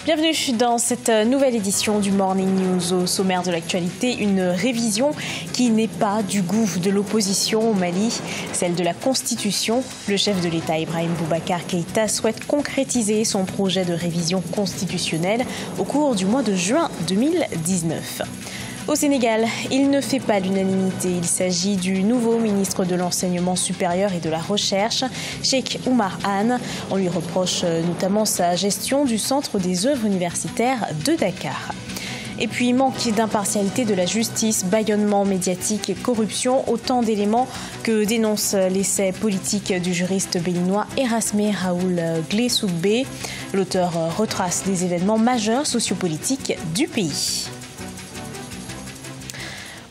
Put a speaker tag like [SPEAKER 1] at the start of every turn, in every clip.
[SPEAKER 1] Bienvenue dans cette nouvelle édition du Morning News. Au sommaire de l'actualité, une révision qui n'est pas du goût de l'opposition au Mali, celle de la Constitution. Le chef de l'État, Ibrahim Boubacar Keïta, souhaite concrétiser son projet de révision constitutionnelle au cours du mois de juin 2019. Au Sénégal, il ne fait pas l'unanimité. Il s'agit du nouveau ministre de l'Enseignement supérieur et de la Recherche, Cheikh Oumar Anne. On lui reproche notamment sa gestion du centre des œuvres universitaires de Dakar. Et puis, manque d'impartialité de la justice, bâillonnement médiatique et corruption, autant d'éléments que dénonce l'essai politique du juriste béninois Erasmé Raoul Glé-Soukbé. L'auteur retrace des événements majeurs sociopolitiques du pays.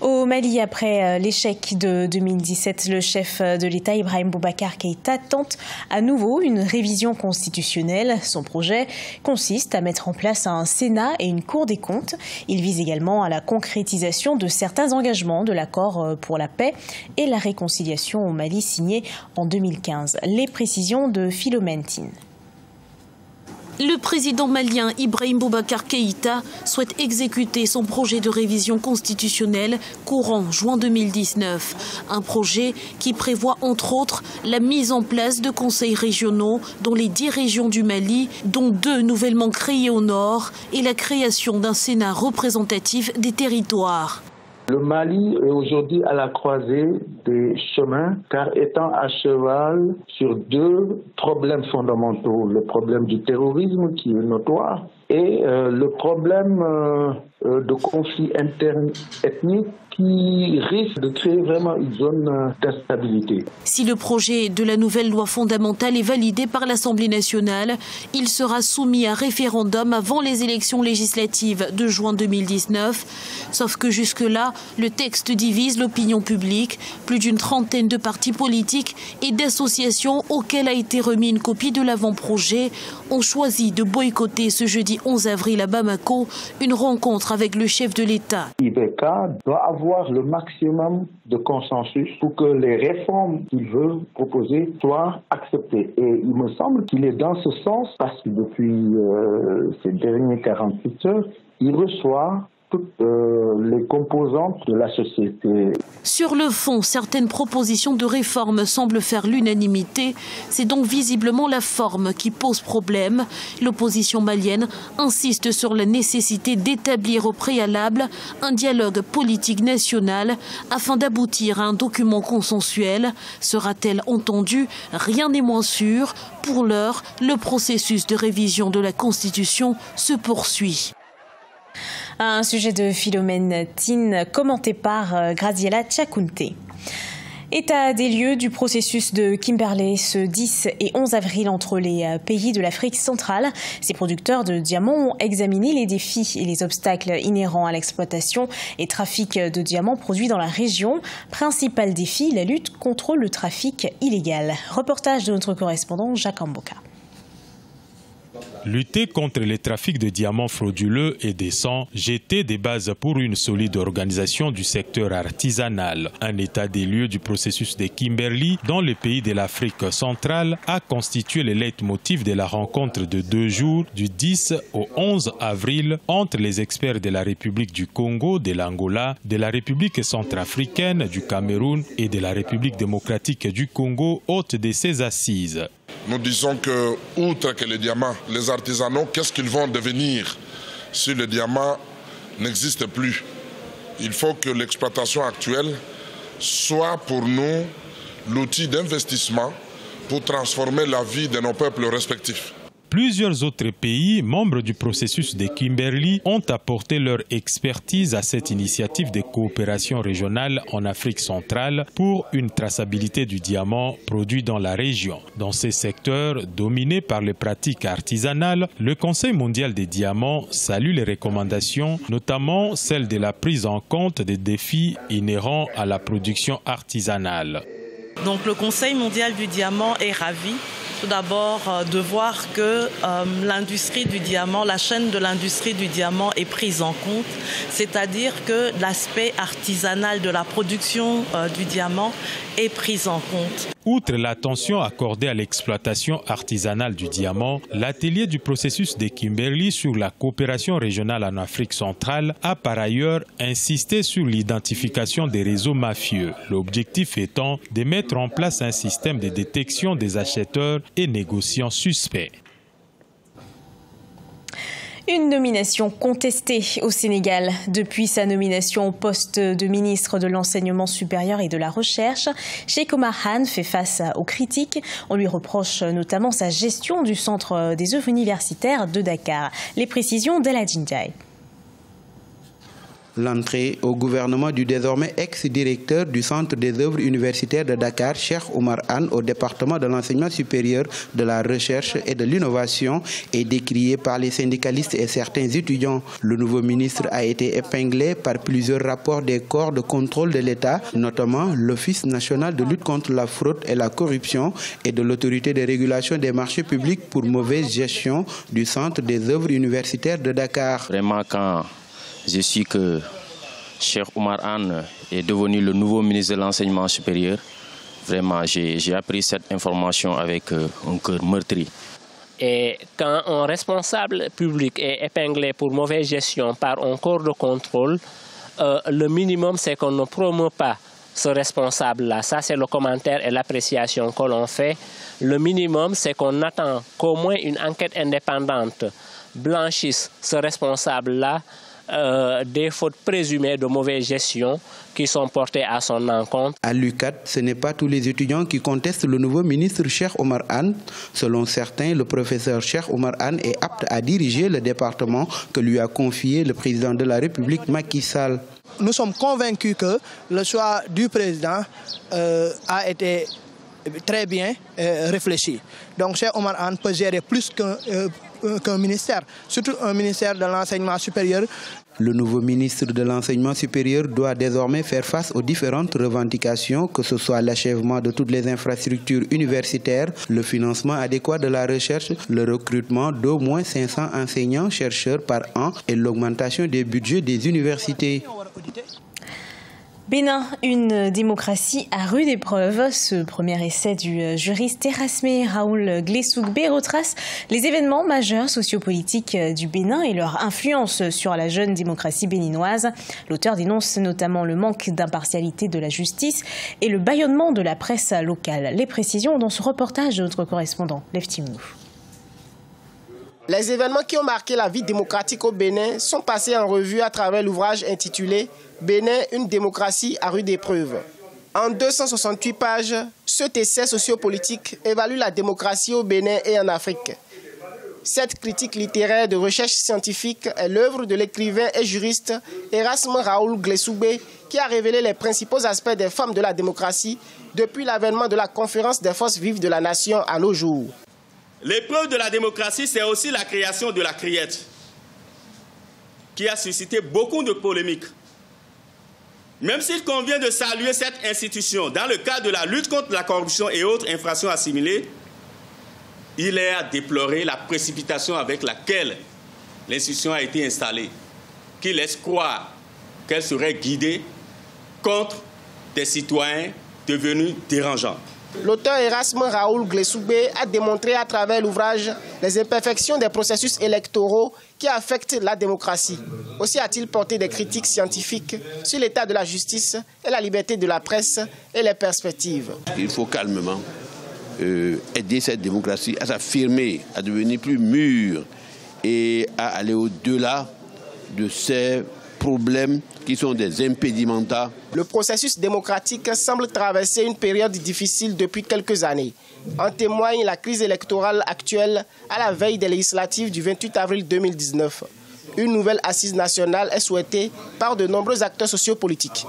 [SPEAKER 1] Au Mali, après l'échec de 2017, le chef de l'État, Ibrahim Boubacar Keïta, tente à nouveau une révision constitutionnelle. Son projet consiste à mettre en place un Sénat et une Cour des comptes. Il vise également à la concrétisation de certains engagements de l'accord pour la paix et la réconciliation au Mali signé en 2015. Les précisions de Philomène Tine.
[SPEAKER 2] Le président malien Ibrahim Boubacar Keïta souhaite exécuter son projet de révision constitutionnelle courant juin 2019. Un projet qui prévoit entre autres la mise en place de conseils régionaux dans les 10 régions du Mali, dont 2 nouvellement créées au nord, et la création d'un Sénat représentatif des territoires.
[SPEAKER 3] Le Mali est aujourd'hui à la croisée des chemins, car étant à cheval sur 2 problèmes fondamentaux. Le problème du terrorisme qui est notoire et le problème de conflits internes ethniques qui risque de créer vraiment une zone d'instabilité.
[SPEAKER 2] Si le projet de la nouvelle loi fondamentale est validé par l'Assemblée nationale, il sera soumis à référendum avant les élections législatives de juin 2019. Sauf que jusque-là, le texte divise l'opinion publique. Plus d'une trentaine de partis politiques et d'associations auxquelles a été remis une copie de l'avant-projet ont choisi de boycotter ce jeudi 11 avril à Bamako une rencontre avec le chef de l'État.
[SPEAKER 3] IBK doit avoir le maximum de consensus pour que les réformes qu'il veut proposer soient acceptées. Et il me semble qu'il est dans ce sens parce que depuis ces dernières 48 heures, il reçoit toutes les composantes de la société.
[SPEAKER 2] Sur le fond, certaines propositions de réforme semblent faire l'unanimité. C'est donc visiblement la forme qui pose problème. L'opposition malienne insiste sur la nécessité d'établir au préalable un dialogue politique national afin d'aboutir à un document consensuel. Sera-t-elle entendue? Rien n'est moins sûr. Pour l'heure, le processus de révision de la Constitution se poursuit.
[SPEAKER 1] Un sujet de Philomène Tine commenté par Graziella Tchakounte. État des lieux du processus de Kimberley ce 10 et 11 avril entre les pays de l'Afrique centrale. Ces producteurs de diamants ont examiné les défis et les obstacles inhérents à l'exploitation et trafic de diamants produits dans la région. Principal défi, la lutte contre le trafic illégal. Reportage de notre correspondant Jacques Amboka.
[SPEAKER 4] Lutter contre les trafics de diamants frauduleux et décents, jeter des bases pour une solide organisation du secteur artisanal. Un état des lieux du processus de Kimberley dans les pays de l'Afrique centrale a constitué le leitmotiv de la rencontre de 2 jours du 10 au 11 avril entre les experts de la République du Congo, de l'Angola, de la République centrafricaine, du Cameroun et de la République démocratique du Congo, hôte de ces assises.
[SPEAKER 5] Nous disons que, outre que les diamants, les artisanaux, qu'est-ce qu'ils vont devenir si le diamant n'existe plus? Il faut que l'exploitation actuelle soit pour nous l'outil d'investissement pour transformer la vie de nos peuples respectifs.
[SPEAKER 4] Plusieurs autres pays, membres du processus de Kimberley, ont apporté leur expertise à cette initiative de coopération régionale en Afrique centrale pour une traçabilité du diamant produit dans la région. Dans ces secteurs dominés par les pratiques artisanales, le Conseil mondial des diamants salue les recommandations, notamment celle de la prise en compte des défis inhérents à la production artisanale.
[SPEAKER 6] Donc le Conseil mondial du diamant est ravi. Tout d'abord, de voir que l'industrie du diamant, la chaîne de l'industrie du diamant est prise en compte, c'est-à-dire que l'aspect artisanal de la production du diamant est pris en compte.
[SPEAKER 4] Outre l'attention accordée à l'exploitation artisanale du diamant, l'atelier du processus de Kimberley sur la coopération régionale en Afrique centrale a par ailleurs insisté sur l'identification des réseaux mafieux, l'objectif étant de mettre en place un système de détection des acheteurs et négociants suspects.
[SPEAKER 1] Une nomination contestée au Sénégal. Depuis sa nomination au poste de ministre de l'Enseignement supérieur et de la Recherche, Cheikh Oumar Anne fait face aux critiques. On lui reproche notamment sa gestion du centre des œuvres universitaires de Dakar. Les précisions d'Eladjin Ndiaye.
[SPEAKER 7] L'entrée au gouvernement du désormais ex-directeur du Centre des œuvres universitaires de Dakar, Cheikh Oumar Anne, au département de l'enseignement supérieur, de la recherche et de l'innovation est décriée par les syndicalistes et certains étudiants. Le nouveau ministre a été épinglé par plusieurs rapports des corps de contrôle de l'État, notamment l'Office national de lutte contre la fraude et la corruption et de l'autorité de régulation des marchés publics pour mauvaise gestion du Centre des œuvres universitaires de Dakar.
[SPEAKER 8] Vraiment, quand je suis que Cheikh Oumar Anne est devenu le nouveau ministre de l'Enseignement supérieur. Vraiment, j'ai appris cette information avec un cœur meurtri.
[SPEAKER 9] Et quand un responsable public est épinglé pour mauvaise gestion par un corps de contrôle, le minimum, c'est qu'on ne promeut pas ce responsable-là. Ça, c'est le commentaire et l'appréciation que l'on fait. Le minimum, c'est qu'on attend qu'au moins une enquête indépendante blanchisse ce responsable-là des fautes présumées de mauvaise gestion qui sont portées à son encontre.
[SPEAKER 7] À l'UCAD, ce n'est pas tous les étudiants qui contestent le nouveau ministre Cheikh Oumar Anne. Selon certains, le professeur Cheikh Oumar Anne est apte à diriger le département que lui a confié le président de la République, Macky Sall.
[SPEAKER 10] Nous sommes convaincus que le choix du président a été très bien réfléchi. Donc Cheikh Oumar Anne peut gérer plus qu'un ministère, surtout un ministère de l'enseignement supérieur.
[SPEAKER 7] Le nouveau ministre de l'Enseignement supérieur doit désormais faire face aux différentes revendications, que ce soit l'achèvement de toutes les infrastructures universitaires, le financement adéquat de la recherche, le recrutement d'au moins 500 enseignants-chercheurs par an et l'augmentation des budgets des universités.
[SPEAKER 1] Bénin, une démocratie à rude épreuve. Ce premier essai du juriste Erasme Raoul Glessougbe retrace les événements majeurs sociopolitiques du Bénin et leur influence sur la jeune démocratie béninoise. L'auteur dénonce notamment le manque d'impartialité de la justice et le bâillonnement de la presse locale. Les précisions dans ce reportage de notre correspondant, Lev Timou.
[SPEAKER 11] Les événements qui ont marqué la vie démocratique au Bénin sont passés en revue à travers l'ouvrage intitulé « Bénin, une démocratie à rude épreuve ». En 268 pages, cet essai sociopolitique évalue la démocratie au Bénin et en Afrique. Cette critique littéraire de recherche scientifique est l'œuvre de l'écrivain et juriste Erasme Raoul Glessougbe qui a révélé les principaux aspects des formes de la démocratie depuis l'avènement de la conférence des forces vives de la nation à nos jours.
[SPEAKER 12] L'épreuve de la démocratie, c'est aussi la création de la criette, qui a suscité beaucoup de polémiques. Même s'il convient de saluer cette institution dans le cadre de la lutte contre la corruption et autres infractions assimilées, il est à déplorer la précipitation avec laquelle l'institution a été installée, qui laisse croire qu'elle serait guidée contre des citoyens devenus dérangeants.
[SPEAKER 11] L'auteur Erasme Raoul Glessougbe a démontré à travers l'ouvrage les imperfections des processus électoraux qui affectent la démocratie. Aussi a-t-il porté des critiques scientifiques sur l'état de la justice et la liberté de la presse et les perspectives.
[SPEAKER 13] Il faut calmement aider cette démocratie à s'affirmer, à devenir plus mûre et à aller au-delà de ces problèmes qui sont des impédimenta.
[SPEAKER 11] Le processus démocratique semble traverser une période difficile depuis quelques années. En témoigne la crise électorale actuelle à la veille des législatives du 28 avril 2019. Une nouvelle assise nationale est souhaitée par de nombreux acteurs sociopolitiques.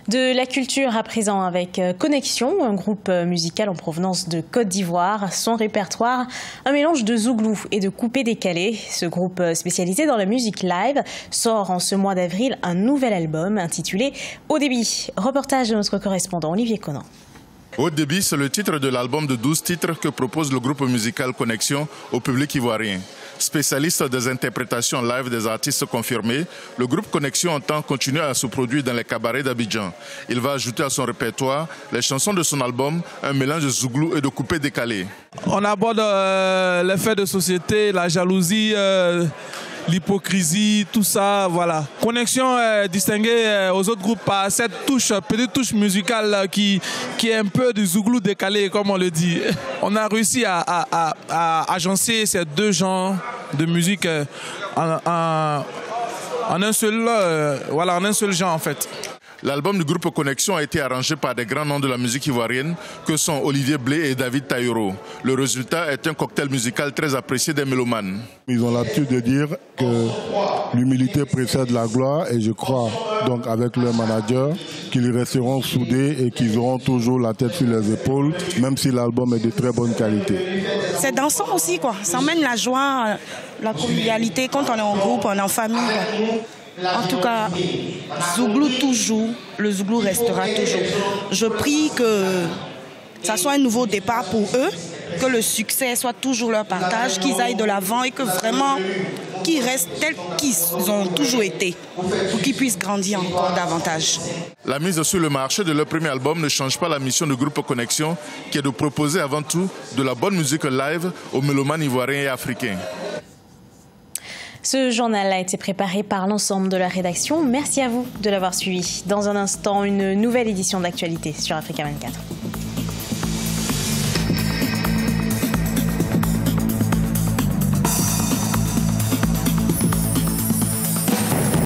[SPEAKER 1] De la culture à présent avec Connexion, un groupe musical en provenance de Côte d'Ivoire. Son répertoire, un mélange de zouglou et de coupé-décalé. Ce groupe spécialisé dans la musique live sort en ce mois d'avril un nouvel album intitulé Au débit. Reportage de notre correspondant Olivier Conan.
[SPEAKER 14] Haut débit, c'est le titre de l'album de 12 titres que propose le groupe musical Connexion au public ivoirien. Spécialiste des interprétations live des artistes confirmés, le groupe Connexion entend continuer à se produire dans les cabarets d'Abidjan. Il va ajouter à son répertoire les chansons de son album, un mélange de zouglou et de coupés décalés.
[SPEAKER 15] On aborde les faits de société, la jalousie, l'hypocrisie, tout ça, voilà. Connexion est distinguée aux autres groupes par cette petite touche musicale qui est un peu du zouglou décalé, comme on le dit. On a réussi à agencer ces deux genres de musique en un seul genre en fait.
[SPEAKER 14] L'album du groupe Connexion a été arrangé par des grands noms de la musique ivoirienne que sont Olivier Blé et David Taïro. Le résultat est un cocktail musical très apprécié des mélomanes.
[SPEAKER 16] Ils ont l'habitude de dire que l'humilité précède la gloire et je crois donc avec leur manager qu'ils resteront soudés et qu'ils auront toujours la tête sur les épaules, même si l'album est de très bonne qualité.
[SPEAKER 17] C'est dansant aussi, quoi. Ça emmène la joie, la convivialité quand on est en groupe, on est en famille, quoi. En tout cas, zouglou toujours, le zouglou restera toujours. Je prie que ça soit un nouveau départ pour eux, que le succès soit toujours leur partage, qu'ils aillent de l'avant et que vraiment qu'ils restent tels qu'ils ont toujours été, pour qu'ils puissent grandir encore davantage.
[SPEAKER 14] La mise sur le marché de leur premier album ne change pas la mission du groupe Connexion, qui est de proposer avant tout de la bonne musique live aux mélomanes ivoiriens et africains.
[SPEAKER 1] Ce journal a été préparé par l'ensemble de la rédaction. Merci à vous de l'avoir suivi. Dans un instant, une nouvelle édition d'actualité sur Africa 24.